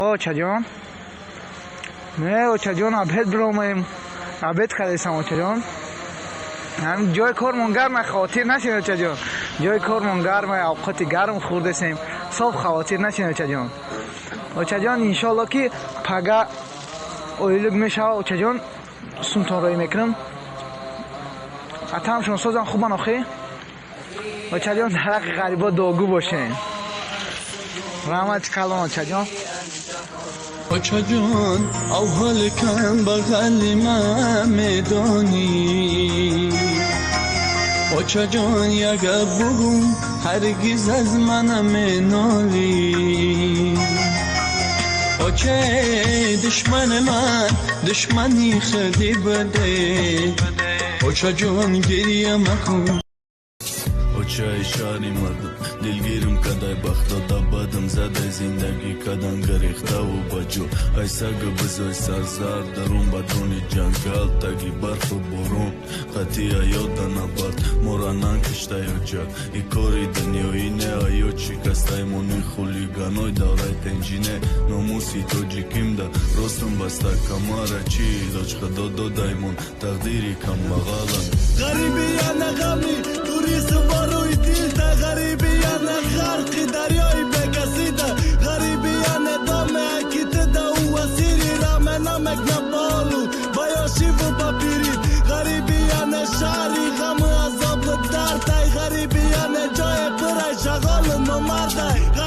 اوچاجان نه اوچاجان عبید برامیم عبید کردیم اوچاجان هم جای کارمون گرم خاطر نشین اوچاجان جای کارمون گرم اوقات گرم خوردیم صاف خاطر نشین اوچاجان اوچاجان انشالله که پگا اویلگ میشه اوچاجان سومتون روی میکنم اتام شما سازن خوب مناخی اوچاجان درق غریبا داغو باشه رحمت کلام اوچاجان اوچاجان او حال کن بغل من میدانی اوچاجان یک بگو هرگز از من منالی اوچه دشمن من دشمنی خیلی بده اوچاجان گریه مکن اوچه اشاری مردم دلگیرم کدای بخت بدم زده زندگی کدن گریخته و بجو ای سگ بزای سرزار درون بدون جنگل تگی برف و برون خطی ایاد نبرد مورانان کشته اوچه ای کاری دنیایی نه ایو چی کستای مونی خولیگانوی دورای تنجینه ناموسی تو جیکیم ده رستم بسته کماره چی لاچ خدا دو دایمون تقدیری کم مغالن غریبی یا نغمی توریست باروی دیل ده غریبی یا نغرقی دریای بگسی ده غریبی یا ندام اکیت ده او وسیری رامه نمک نبالو بایاشی و پاپیری غریبی یا نشاری غم عذاب درد غریبی یا نجای پرای شغال نمرده